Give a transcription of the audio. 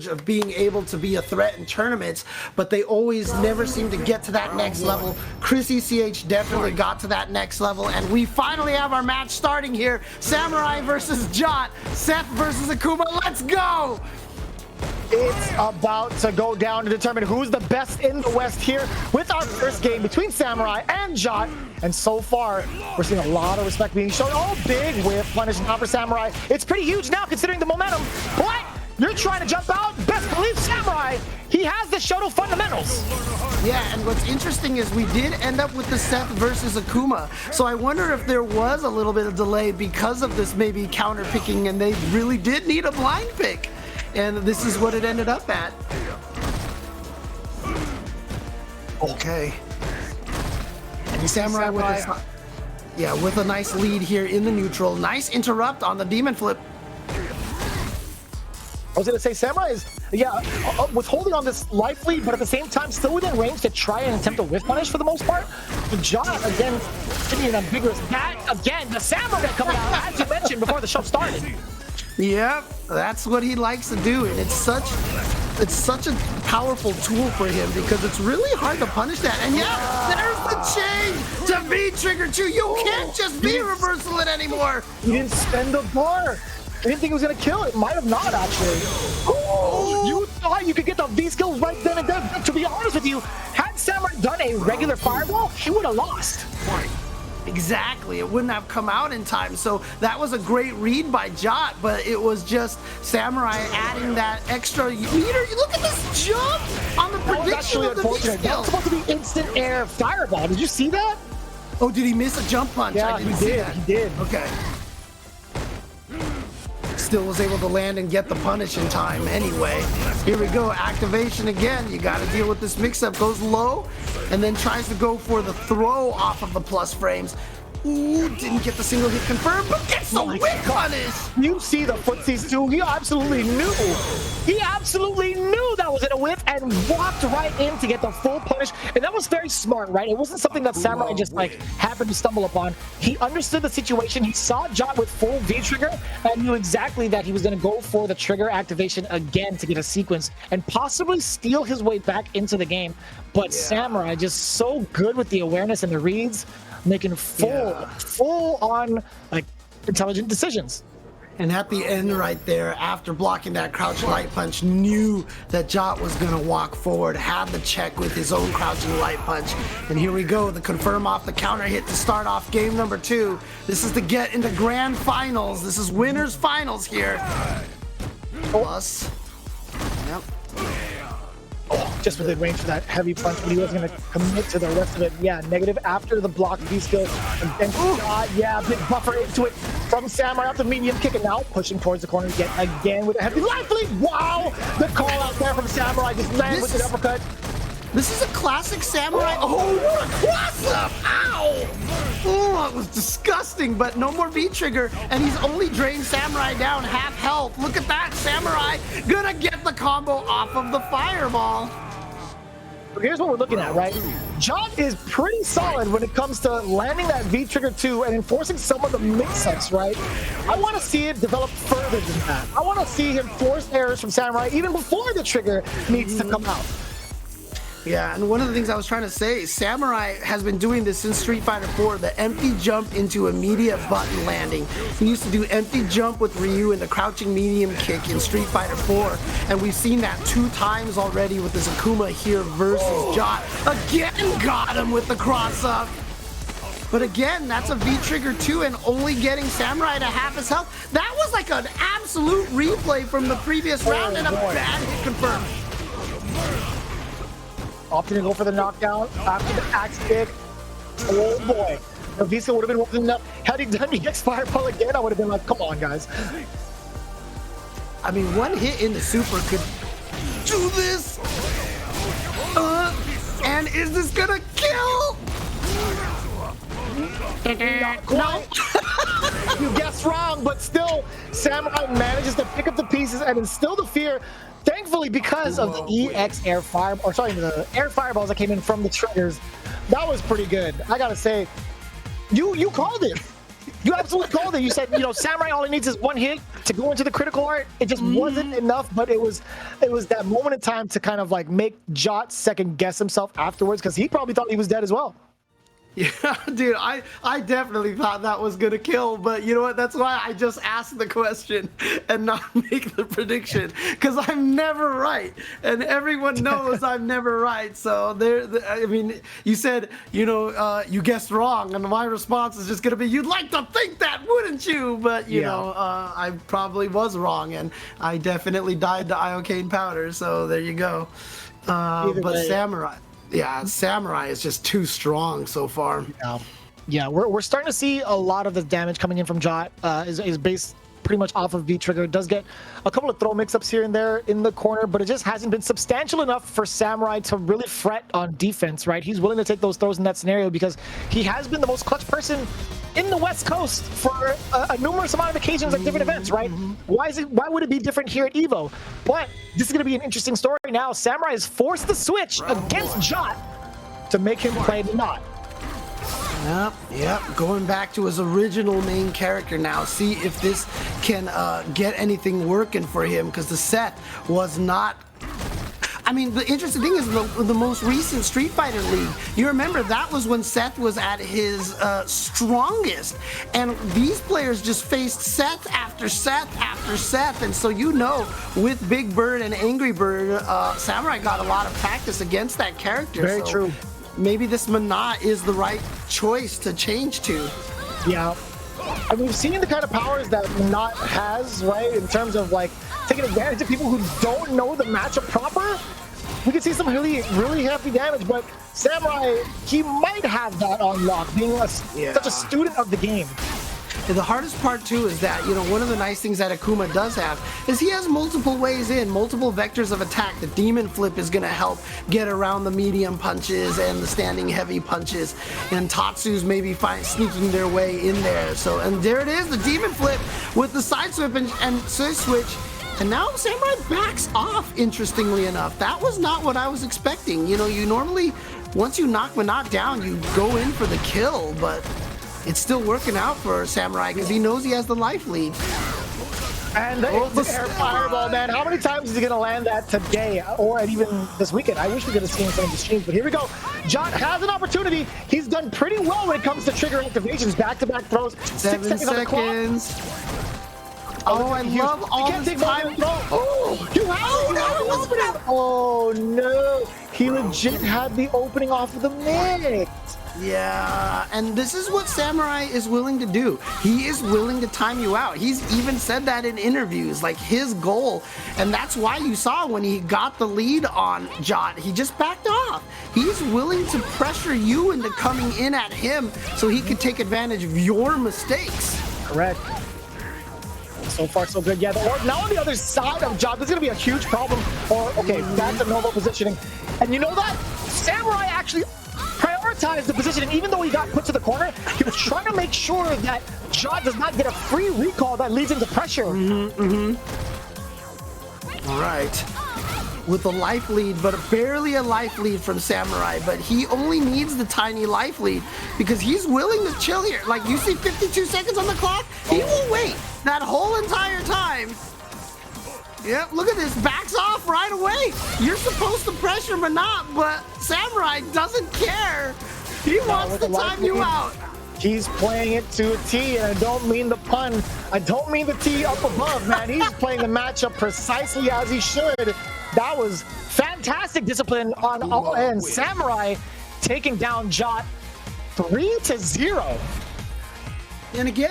verge of being able to be a threat in tournaments, but they always never seem to get to that next level. Chris ECH definitely got to that next level, and we finally have our match starting here. Samurai versus Jot, Seth versus Akuma. Let's go! It's about to go down to determine who's the best in the West here with our first game between Samurai and Jot. And so far, we're seeing a lot of respect being shown. Oh, big whiff punish now for Samurai. It's pretty huge now considering the momentum. But you're trying to jump out. Best believe Samurai. He has the Shoto fundamentals. Yeah, and what's interesting is we did end up with the Seth versus Akuma. So I wonder if there was a little bit of delay because of this maybe counter picking and they really did need a blind pick. And this is what it ended up at. Okay. And Samurai with with a nice lead here in the neutral. Nice interrupt on the demon flip. I was going to say Samurai is, withholding on this life lead, but at the same time still within range to try and attempt a whiff punish for the most part. The Jot, again, getting an ambiguous. That, again, the Samurai coming out, as you mentioned before the show started. Yep, that's what he likes to do, and it's such a powerful tool for him because it's really hard to punish that. And yeah, there's the change to V-trigger 2. You can't just V-reversal it anymore. He didn't spend the bar. I didn't think he was gonna kill it. Might have not actually. Oh, you thought you could get the V skills right then and there. But to be honest with you, had Samurai done a regular fireball, he would have lost. Exactly, it wouldn't have come out in time. So that was a great read by Jot, but it was just Samurai adding that extra meter. Look at this jump on the prediction of the V-skill. That was supposed to be instant air fireball. Did you see that? Oh, did he miss a jump punch? Yeah, I didn't see that. He did. Okay. Still was able to land and get the punish in time anyway. Here we go, activation again. You got to deal with this mix-up. Goes low and then tries to go for the throw off of the plus frames. Ooh, didn't get the single hit confirmed, but gets the whip punish. You see the footsies too. He absolutely knew. He absolutely knew that was in a whip and walked right in to get the full punish. And that was very smart, right? It wasn't something that Samurai just like happened to stumble upon. He understood the situation. He saw Jot with full V-trigger and knew exactly that he was going to go for the trigger activation again to get a sequence and possibly steal his way back into the game. But Samurai just so good with the awareness and the reads, making full on like intelligent decisions. And at the end right there, after blocking that crouching light punch, knew that Jot was gonna walk forward, had the check with his own crouching light punch. And here we go, the confirm off the counter hit to start off game number 2. This is to get into grand finals. This is winners finals here. Plus, yep. Oh, just within range for that heavy punch, but he wasn't going to commit to the rest of it. Yeah, negative after the block V skill. And then big buffer into it from Samurai out the medium kick, and now pushing towards the corner again with a heavy life lead. Wow, the call out there from Samurai, just land with the uppercut. This is a classic Samurai. Oh, what a cross-up! Ow! Oh, it was disgusting, but no more V-trigger, and he's only drained Samurai down half health. Look at that, Samurai gonna get the combo off of the fireball. Here's what we're looking at, right? Jot is pretty solid when it comes to landing that V-trigger 2 and enforcing some of the mix-ups, right? I want to see it develop further than that. I want to see him force errors from Samurai even before the trigger needs to come out. Yeah, and one of the things I was trying to say, Samurai has been doing this since Street Fighter 4, the empty jump into immediate button landing. He used to do empty jump with Ryu and the crouching medium kick in Street Fighter 4, and we've seen that 2 times already with this Akuma here versus Jot. Again got him with the cross-up. But again, that's a V-trigger 2 and only getting Samurai to half his health. That was like an absolute replay from the previous round and a bad hit confirmed. Opting to go for the knockdown after the axe kick. Oh boy. The Visa would have been working enough. Had he done the X Fireball again, I would have been like, come on, guys. I mean, one hit in the super could do this. And is this gonna kill? No. You guessed wrong, but still, Samurai manages to pick up the pieces and instill the fear. Thankfully, because of the EX air fire, or sorry, the air fireballs that came in from the triggers, that was pretty good. I gotta say, you called it. You absolutely called it. You said, Samurai all he needs is one hit to go into the critical art. It just wasn't enough, but it was that moment in time to kind of like make Jot second guess himself afterwards, because he probably thought he was dead as well. Yeah, dude, I definitely thought that was gonna kill, but you know what? That's why I just asked the question and not make the prediction, because I'm never right, and everyone knows I'm never right. So I mean, you said, you guessed wrong, and my response is just gonna be, you'd like to think that, wouldn't you? But you know, I probably was wrong, and I definitely died to iocane powder. So there you go. But Samurai. Yeah, Samurai is just too strong so far. Yeah, we're starting to see a lot of the damage coming in from Jot is based pretty much off of V-Trigger. It does get a couple of throw mix-ups here and there in the corner, but it just hasn't been substantial enough for Samurai to really fret on defense, right? He's willing to take those throws in that scenario because he has been the most clutch person in the West Coast for a numerous amount of occasions at different events, right? Why would it be different here at EVO? But this is going to be an interesting story now. Samurai has forced the switch against Jot to make him play the knot. Yep, going back to his original main character now. See if this can get anything working for him, because the set was not... I mean, the interesting thing is the most recent Street Fighter League. You remember that was when Seth was at his strongest, and these players just faced Seth after Seth after Seth, and so with Big Bird and Angry Bird, Samurai got a lot of practice against that character. Very true. Maybe this Manat is the right choice to change to. Yeah. And we've seen the kind of powers that Manat has, right? In terms of like taking advantage of people who don't know the matchup proper. We can see some really, really hefty damage, but Samurai, he might have that on lock, being such a student of the game. And the hardest part too is that, one of the nice things that Akuma does have is he has multiple ways in, multiple vectors of attack. The demon flip is going to help get around the medium punches and the standing heavy punches, and Tatsu's maybe sneaking their way in there. So, and there it is, the demon flip with the side swip and switch. And now Samurai backs off, interestingly enough. That was not what I was expecting. You normally, once you knock Manat down, you go in for the kill, but it's still working out for Samurai because he knows he has the life lead. And the air fireball, man. How many times is he going to land that today or even this weekend? I wish we could have seen some of the streams, but here we go. Jot has an opportunity. He's done pretty well when it comes to trigger activations. Back-to-back throws. 7 seconds. On the clock. Oh, I love all this time. Oh, you have the opening. Oh, no. He legit had the opening off of the mix. Yeah, and this is what Samurai is willing to do. He is willing to time you out. He's even said that in interviews, like his goal, and that's why you saw when he got the lead on Jot, he just backed off. He's willing to pressure you into coming in at him so he could take advantage of your mistakes. Correct. So far, so good. Yeah, now on the other side of Jot, there's going to be a huge problem. That's a normal positioning. And you know that? Samurai actually prioritized the positioning. Even though he got put to the corner, he was trying to make sure that Jot does not get a free recall that leads into pressure. All right. With a life lead, but barely a life lead from Samurai, but he only needs the tiny life lead because he's willing to chill here. Like, you see 52 seconds on the clock? He will wait that whole entire time. Yep, look at this, backs off right away. You're supposed to pressure Manat, but Samurai doesn't care. He wants to time you out. He's playing it to a T, and I don't mean the pun. I don't mean the T up above, man. He's playing the matchup precisely as he should. That was fantastic discipline on all ends. Samurai taking down Jot 3-0. And again,